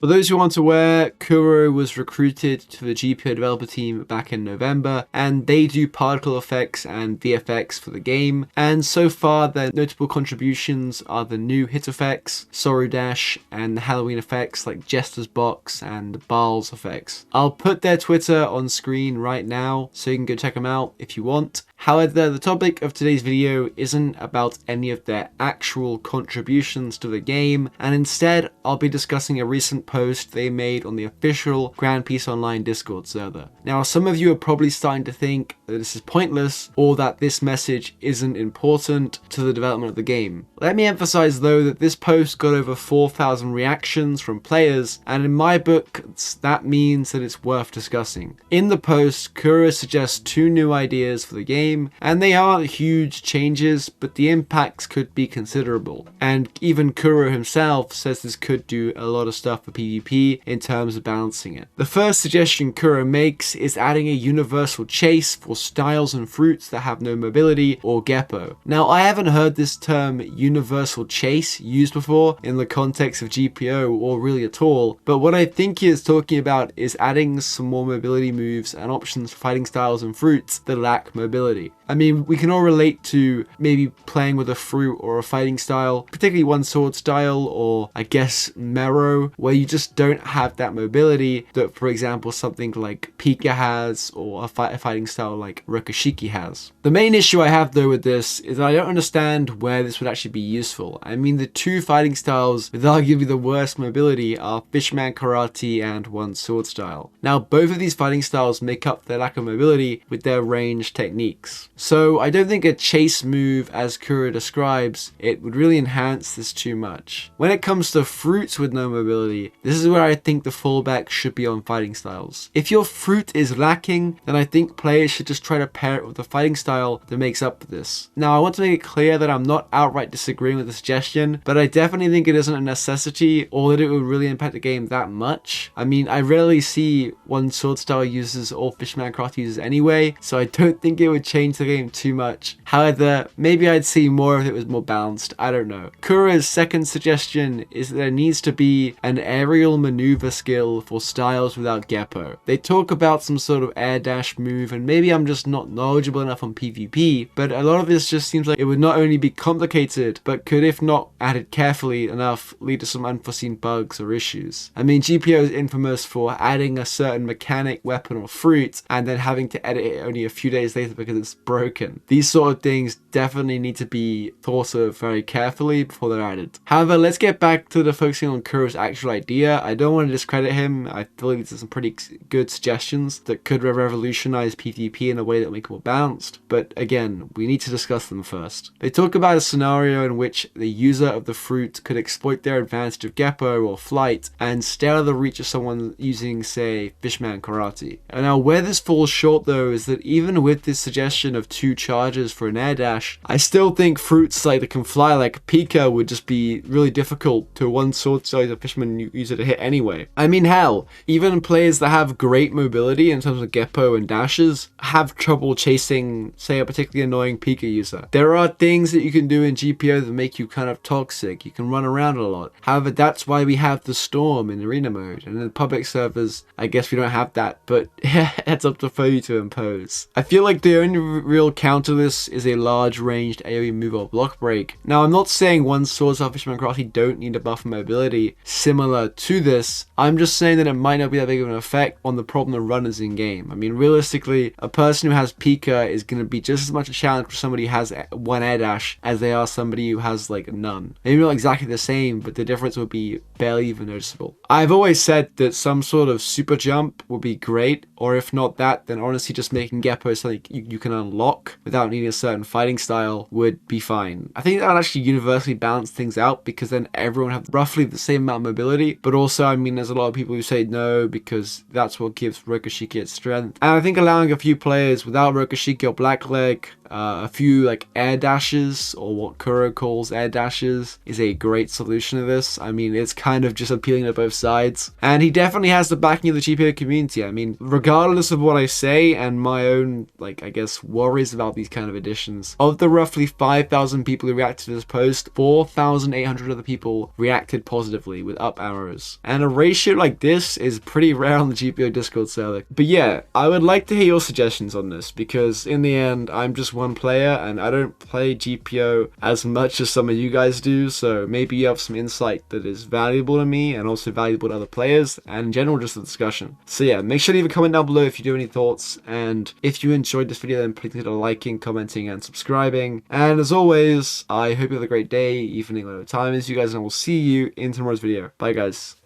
For those who aren't aware, Kuro was recruited to the GPO developer team back in November, and they do particle effects and VFX for the game. And so far, their notable contributions are the new hit effects, Soru Dash, and the Halloween effects like Jester's Box and Baal's effects. I'll put their Twitter on screen right now, so you can go check them out if you want. However, the topic of today's video isn't about any of their actual contributions to the game, and instead I'll be discussing a recent post they made on the official Grand Peace Online Discord server. Now, some of you are probably starting to think that this is pointless or that this message isn't important to the development of the game. Let me emphasize though that this post got over 4,000 reactions from players, and in my book that means that it's worth discussing. In the post, Kuro suggests 2 new ideas for the game, and they aren't huge changes, but the impacts could be considerable. And even Kuro himself says this could do a lot of stuff for PvP in terms of balancing it. The first suggestion Kuro makes is adding a universal chase for styles and fruits that have no mobility or GPO. Now, I haven't heard this term universal chase used before in the context of GPO or really at all, but what I think he is talking about is adding some more mobility moves and options for fighting styles and fruits that lack mobility. I mean, we can all relate to maybe playing with a fruit or a fighting style, particularly one sword style, or I guess Mero, where you just don't have that mobility that, for example, something like Pika has, or a fighting style like Rokushiki has. The main issue I have though with this is that I don't understand where this would actually be useful. I mean, the 2 fighting styles with arguably the worst mobility are Fishman Karate and one sword style. Now, both of these fighting styles make up their lack of mobility with their range techniques. So I don't think a chase move, as Kuro describes, it would really enhance this too much. When it comes to fruits with no mobility, this is where I think the fallback should be on fighting styles. If your fruit is lacking, then I think players should just try to pair it with a fighting style that makes up for this. Now, I want to make it clear that I'm not outright disagreeing with the suggestion, but I definitely think it isn't a necessity or that it would really impact the game that much. I mean, I rarely see one sword style users or Fishman Karate users anyway, so I don't think it would change the game too much. However, maybe I'd see more if it was more balanced. I don't know. Kuro's second suggestion is that there needs to be an aerial maneuver skill for styles without GPO. They talk about some sort of air dash move, and maybe I'm just not knowledgeable enough on PvP, but a lot of this just seems like it would not only be complicated, but could, if not added carefully enough, lead to some unforeseen bugs or issues. I mean, GPO is infamous for adding a certain mechanic, weapon, or fruit, and then having to edit it only a few days later because it's broken. These sort of things definitely need to be thought of very carefully before they're added. However, let's get back to the focusing on Kuro's actual idea. I don't want to discredit him. I feel like these are some pretty good suggestions that could revolutionize PvP in a way that will make it more balanced. But again, we need to discuss them first. They talk about a scenario in which the user of the fruit could exploit their advantage of GPO or flight and stay out of the reach of someone using, say, Fishman Karate. And now, where this falls short though is that even with this suggestion of 2 charges for an air dash, I still think fruits like that can fly like Pika would just be really difficult to one sword style Fishman user to hit anyway. I mean, hell, even players that have great mobility in terms of GPO and dashes have trouble chasing, say, a particularly annoying Pika user. There are things that you can do in GPO that make you kind of toxic. You can run around a lot. However, that's why we have the Storm in arena mode, and in public servers, I guess we don't have that, but it's up to you to impose. I feel like the only real counter to this is a large ranged AoE move or block break. Now, I'm not saying one sword style Fishman Karate don't need a buff mobility similar to this. I'm just saying that it might not be that big of an effect on the problem of runners in game. I mean, realistically, a person who has Pika is going to be just as much a challenge for somebody who has one air dash as they are somebody who has like none. Maybe not exactly the same, but the difference would be barely even noticeable. I've always said that some sort of super jump would be great, or if not that, then honestly just making GPO something you can unlock without needing a certain fighting style would be fine. I think that would actually universally balance things out, because then everyone have roughly the same amount of mobility, but also, I mean, there's a lot of people who say no because that's what gives Rokushiki its strength. And I think allowing a few players without Rokushiki or Blackleg a few like air dashes, or what Kuro calls air dashes, is a great solution to this. I mean, it's kind of just appealing to both sides, and he definitely has the backing of the GPO community. I mean, regardless of what I say and my own, like, I guess, worries about these kind of additions, of the roughly 5,000 people who reacted to this post, 4,800 other people reacted positively with up arrows, and a ratio like this is pretty rare on the GPO Discord server. But yeah, I would like to hear your suggestions on this, because in the end, I'm just one player and I don't play GPO as much as some of you guys do, so maybe you have some insight that is valuable to me and also valuable to other players, and in general just the discussion. So yeah, make sure to leave a comment down below if you do have any thoughts, and if you enjoyed this video then please consider liking, commenting and subscribing. And as always, I hope you have a great day, evening, whatever time it is you guys, and I will see you in tomorrow's video. Bye guys.